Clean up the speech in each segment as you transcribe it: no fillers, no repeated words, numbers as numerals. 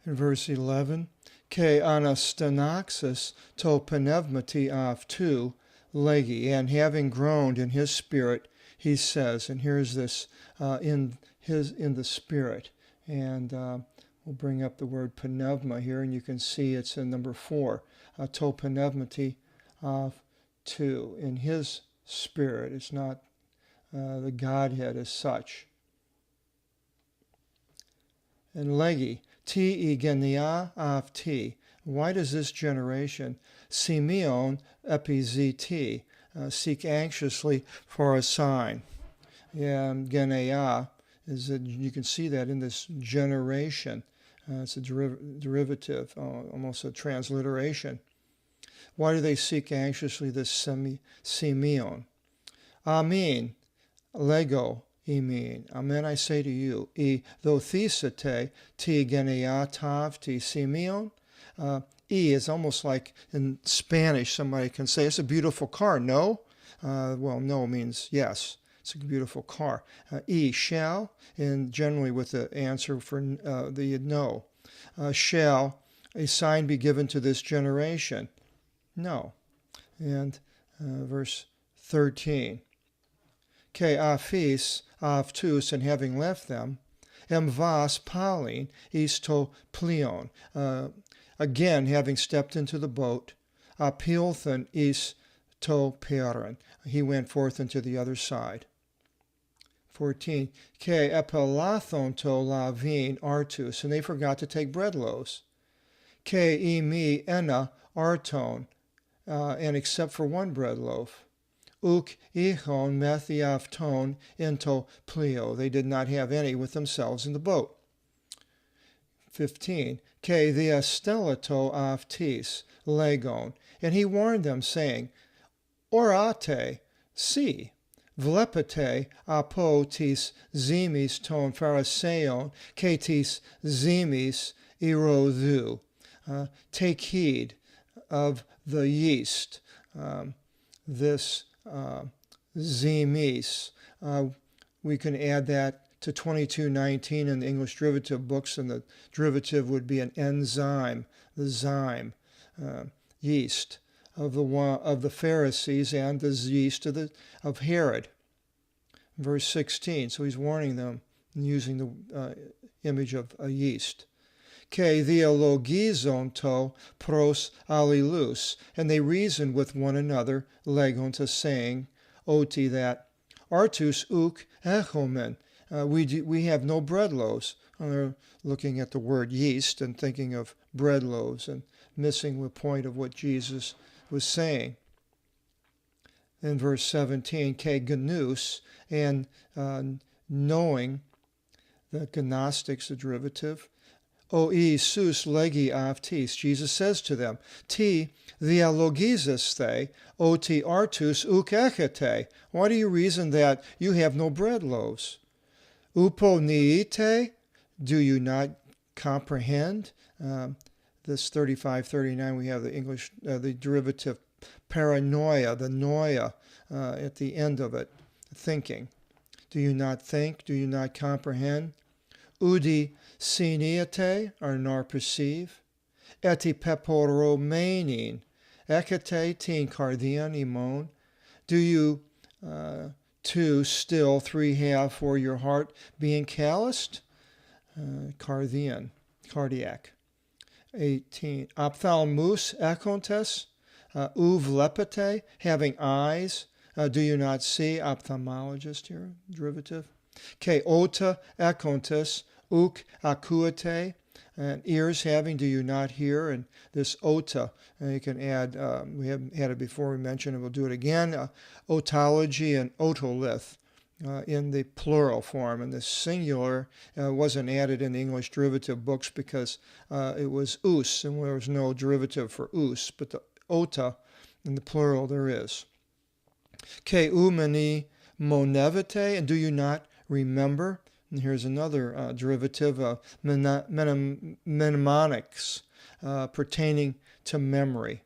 In verse 11, Ke anastanaxis to pneumati av tu legi, and having groaned in his spirit, he says, and here's this in the spirit, and we'll bring up the word pneuma here, and you can see it's in number 4, to pneumati av tu, in his spirit. It's not the Godhead as such. And legi, ti igenia av ti. Why does this generation, Simeon epiziti, seek anxiously for a sign? Yeah, genea is that you can see that in this generation. It's a derivative, almost a transliteration. Why do they seek anxiously this Simeon? Amen, lego, Amen. Amen, I say to you, thothisate ti geneatav ti Simeon. Is almost like in Spanish, somebody can say, it's a beautiful car. No? Well, no means yes. It's a beautiful car. Shall, and generally with the answer for the no. Shall a sign be given to this generation? No. And verse 13. Ke aphis avtus, and having left them, vas palin isto plion. Again, having stepped into the boat, apilthan is to peran. He went forth into the other side. 14. Ke epelathon to lavin artus, and they forgot to take bread loaves. Ke imi ena arton, and except for one bread loaf. Uk ichon methiafton into plio. They did not have any with themselves in the boat. 15. Ke diastelato aftis legon. And he warned them, saying, Orate, see, vlepete apo tis zimis ton phariseon, ke tis zimis erodhu. Take heed of the yeast, this zimis. We can add that to 22:19 in the English derivative books, and the derivative would be an enzyme, the zyme, yeast of the Pharisees, and the yeast of Herod. Verse 16. So he's warning them using the image of a yeast. Ke dialogizon to pros alilus, and they reasoned with one another, legonta, saying, oti, that artus uk echomen. We have no bread loaves. They're looking at the word yeast and thinking of bread loaves and missing the point of what Jesus was saying. In verse 17, ke gnus, and knowing, the gnostics, the derivative, o Isus legi avtis, Jesus says to them, ti dialogizas the, o ti artus uk echete. Why do you reason that you have no bread loaves? Upo niite, do you not comprehend? This 35:39, we have the English, the derivative paranoia, the noia at the end of it, thinking. Do you not think? Do you not comprehend? Udi siniate, or nor perceive? Eti peporomenin, ekate tin cardian imon. Do you too still 3 have for your heart being calloused? Cardian, cardiac. 18. Ophthalmus ekontes, uvlepete, having eyes. Do you not see? Ophthalmologist here, derivative. Ke ota ekontes, uk akuate, and ears having, do you not hear? And this ota, you can add, we haven't had it before, we mentioned it, we'll do it again, otology and otolith in the plural form. And the singular wasn't added in the English derivative books because it was us, and there was no derivative for us, but the ota in the plural there is. Ke umeni monevite, and do you not remember? And here's another derivative, mnemonics, pertaining to memory.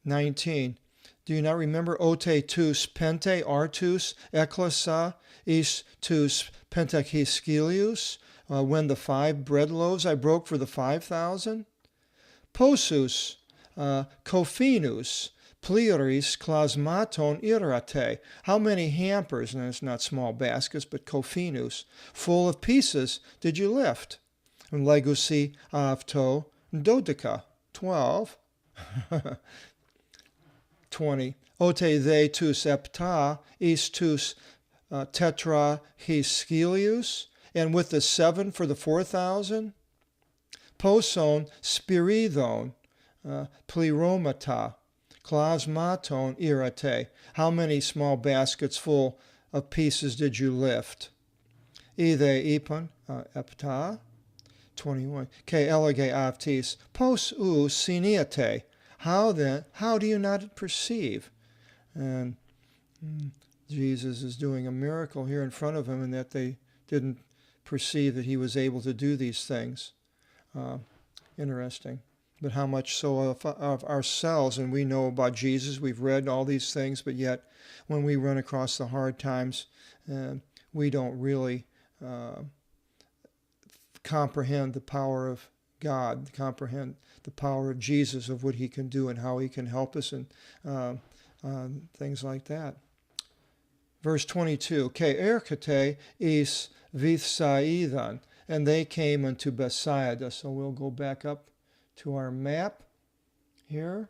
19. Do you not remember? Ote tus pente artus eklasa is tus pentakhiskilius. when the 5 bread loaves I broke for the 5,000? Posus, Kofinus, Pliris, Klasmaton, Irate. How many hampers, and it's not small baskets, but Kofinus, full of pieces did you lift? And Legusi, Avto, Dodica, 12. 20. Ote they tus epta, is tus tetra hiskelius, and with the 7 for the 4,000? Poson spiridon, pliromata, klasmaton irate. How many small baskets full of pieces did you lift? Ide ipon epta, 21. Ke elege aptis, pos u siniate. How then, how do you not perceive? And Jesus is doing a miracle here in front of him, and that they didn't perceive that he was able to do these things. Interesting. But how much so of ourselves, and we know about Jesus, we've read all these things, but yet when we run across the hard times, we don't really comprehend the power of God, comprehend the power of Jesus, of what he can do and how he can help us, and things like that. Verse 22, Ke erkate is vithsaidan, and they came unto Bethsaida. So we'll go back up to our map here,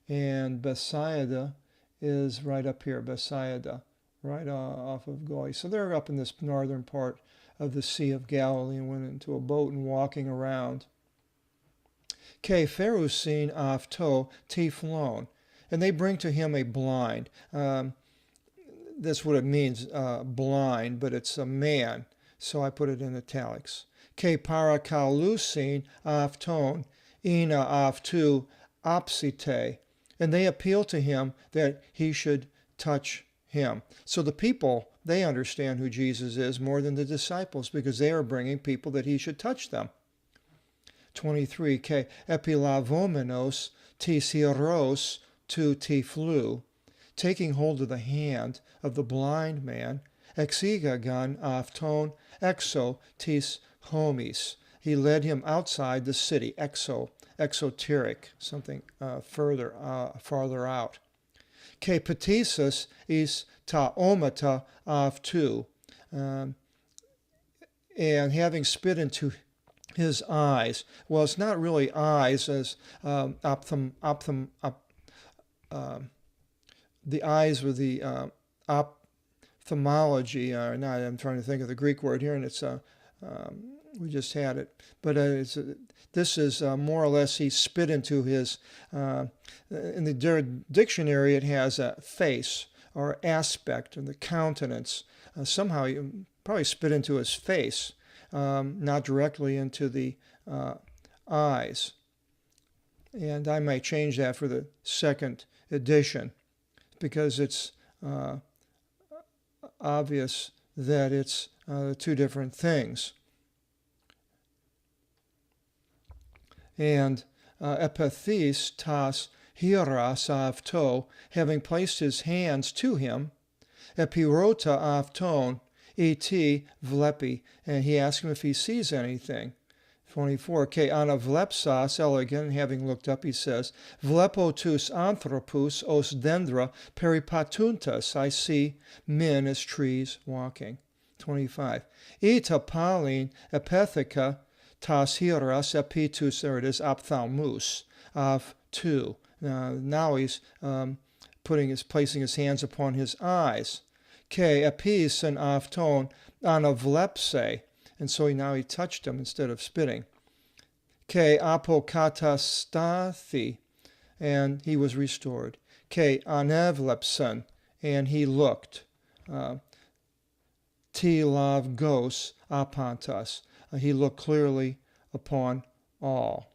and Bethsaida is right up here, Bethsaida, right off of Goi. So they're up in this northern part of the Sea of Galilee, and went into a boat and walking around. Ke pharusin afto tiflon, and they bring to him a blind. That's what it means, blind, but it's a man, so I put it in italics. Ke parakalusin afton, ina aftu apsite, and they appeal to him that he should touch him. So the people, they understand who Jesus is more than the disciples, because they are bringing people that he should touch them. 23, Ke epilavomenos tis hieros tu tiflu, taking hold of the hand of the blind man, exigagan afton exo tis homis. He led him outside the city, exoteric, something farther out. Ke petisus is ta omata aftu, and having spit into his eyes. Well, it's not really eyes, as the eyes with the ophthalmology are not. I'm trying to think of the Greek word here, and it's we just had it. But this is more or less he spit into his. In the dictionary, it has a face or aspect, and the countenance. Somehow, you probably spit into his face. Not directly into the eyes. And I might change that for the second edition, because it's obvious that it's two different things. And epithis tas hieras avto, having placed his hands to him, epirota avton, et vlepi, and he asks him if he sees anything. 24, Ke ana vlepsas elegant, having looked up, he says, Vlepotus anthropus os dendra peripatuntas, I see men as trees walking. 25, Eta palin epethica tas hieras epitus, there it is, ophthalmus, of 2. Now he's placing his hands upon his eyes. Ke epis and afton anavlepse, and so now he touched him instead of spitting. Ke apokatastathi, and he was restored. Ke anavlepsen, and he looked. Tilav gos apantas, he looked clearly upon all.